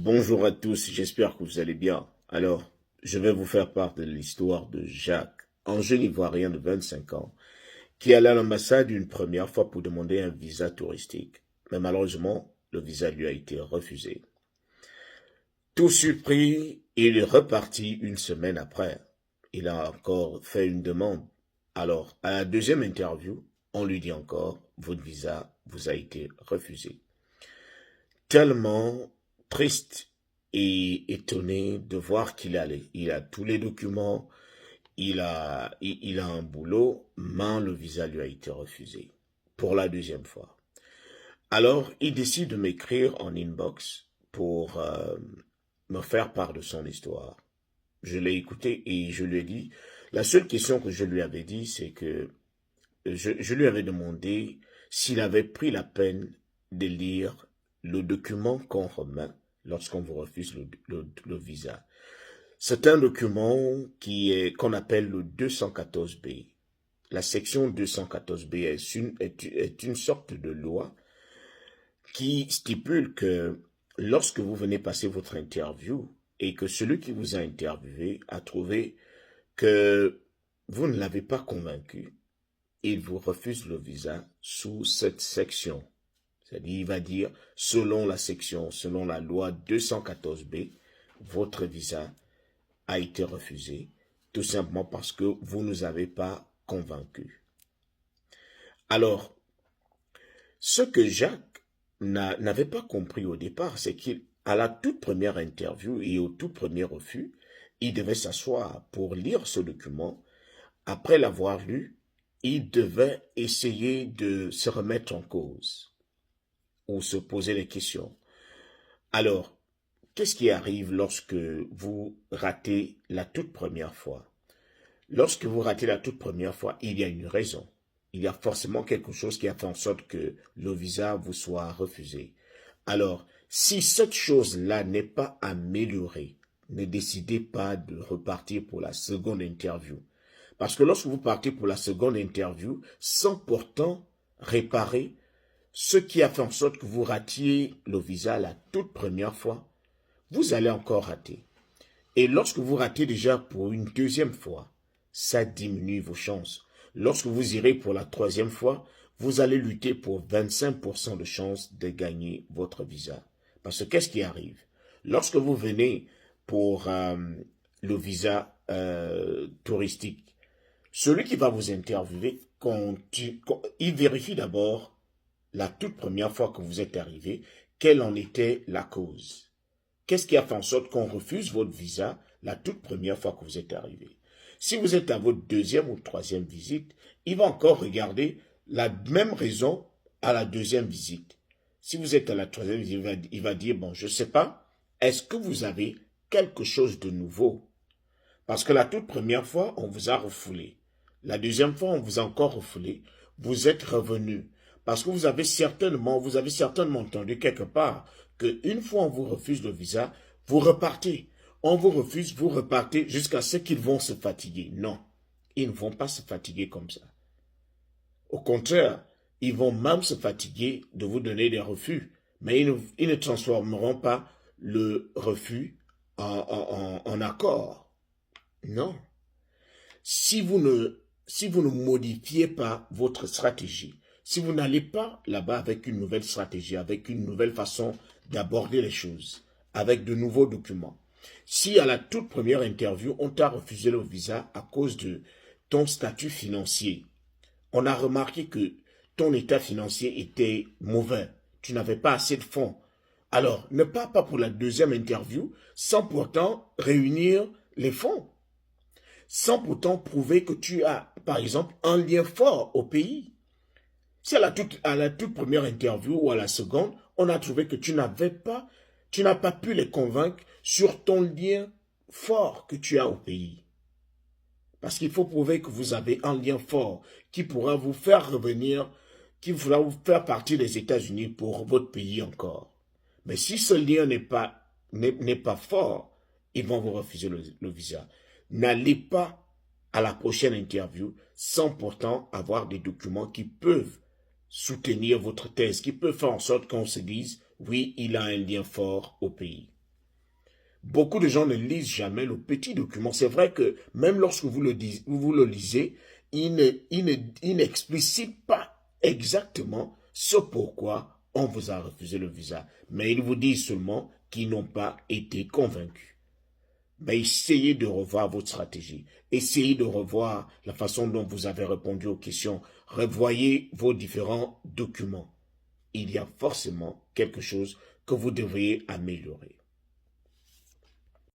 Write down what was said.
Bonjour à tous, j'espère que vous allez bien. Alors, je vais vous faire part de l'histoire de Jacques, un jeune Ivoirien de 25 ans, qui allait à l'ambassade une première fois pour demander un visa touristique. Mais malheureusement, le visa lui a été refusé. Tout surpris, il est reparti une semaine après. Il a encore fait une demande. Alors, à la deuxième interview, on lui dit encore, votre visa vous a été refusé. Tellement triste et étonné de voir il a tous les documents, il a un boulot, mais le visa lui a été refusé pour la deuxième fois. Alors, il décide de m'écrire en inbox pour me faire part de son histoire. Je l'ai écouté et je lui ai dit, la seule question que je lui avais dit, c'est que je lui avais demandé s'il avait pris la peine de lire le document qu'on remet lorsqu'on vous refuse le visa. C'est un document qu'on appelle le 214B. La section 214B est une sorte de loi qui stipule que lorsque vous venez passer votre interview et que celui qui vous a interviewé a trouvé que vous ne l'avez pas convaincu, il vous refuse le visa sous cette section. C'est-à-dire, il va dire, selon la section, selon la loi 214B, votre visa a été refusé, tout simplement parce que vous ne nous avez pas convaincus. Alors, ce que Jacques n'avait pas compris au départ, c'est qu'à la toute première interview et au tout premier refus, il devait s'asseoir pour lire ce document. Après l'avoir lu, il devait essayer de se remettre en cause ou se poser des questions. Alors, qu'est-ce qui arrive lorsque vous ratez la toute première fois? Lorsque vous ratez la toute première fois, il y a une raison. Il y a forcément quelque chose qui a fait en sorte que le visa vous soit refusé. Alors, si cette chose-là n'est pas améliorée, ne décidez pas de repartir pour la seconde interview. Parce que lorsque vous partez pour la seconde interview, sans pourtant réparer ce qui a fait en sorte que vous ratiez le visa la toute première fois, vous allez encore rater. Et lorsque vous ratez déjà pour une deuxième fois, ça diminue vos chances. Lorsque vous irez pour la troisième fois, vous allez lutter pour 25% de chances de gagner votre visa. Parce que qu'est-ce qui arrive? Lorsque vous venez pour le visa touristique, celui qui va vous interviewer, il vérifie d'abord la toute première fois que vous êtes arrivé, quelle en était la cause. Qu'est-ce qui a fait en sorte qu'on refuse votre visa la toute première fois que vous êtes arrivé? Si vous êtes à votre deuxième ou troisième visite, il va encore regarder la même raison à la deuxième visite. Si vous êtes à la troisième visite, il va dire, bon, je ne sais pas, est-ce que vous avez quelque chose de nouveau? Parce que la toute première fois, on vous a refoulé. La deuxième fois, on vous a encore refoulé. Vous êtes revenu. Parce que vous avez certainement entendu quelque part qu'une fois on vous refuse le visa, vous repartez. On vous refuse, vous repartez jusqu'à ce qu'ils vont se fatiguer. Non, ils ne vont pas se fatiguer comme ça. Au contraire, ils vont même se fatiguer de vous donner des refus. Mais ils ne transformeront pas le refus en accord. Non. Si vous ne modifiez pas votre stratégie, si vous n'allez pas là-bas avec une nouvelle stratégie, avec une nouvelle façon d'aborder les choses, avec de nouveaux documents, si à la toute première interview, on t'a refusé le visa à cause de ton statut financier, on a remarqué que ton état financier était mauvais, tu n'avais pas assez de fonds, alors ne pars pas pour la deuxième interview sans pourtant réunir les fonds, sans pourtant prouver que tu as, par exemple, un lien fort au pays. Si à la toute première interview ou à la seconde, on a trouvé que tu n'as pas pu les convaincre sur ton lien fort que tu as au pays. Parce qu'il faut prouver que vous avez un lien fort qui pourra vous faire revenir, qui pourra vous faire partir des États-Unis pour votre pays encore. Mais si ce lien n'est pas fort, ils vont vous refuser le visa. N'allez pas à la prochaine interview sans pourtant avoir des documents qui peuvent soutenir votre thèse, qui peuvent faire en sorte qu'on se dise, oui, il a un lien fort au pays. Beaucoup de gens ne lisent jamais le petit document. C'est vrai que même lorsque vous le lisez, il n'explicite pas exactement ce pourquoi on vous a refusé le visa. Mais il vous dit seulement qu'ils n'ont pas été convaincus. Mais essayez de revoir votre stratégie. Essayez de revoir la façon dont vous avez répondu aux questions. Revoyez vos différents documents. Il y a forcément quelque chose que vous devriez améliorer.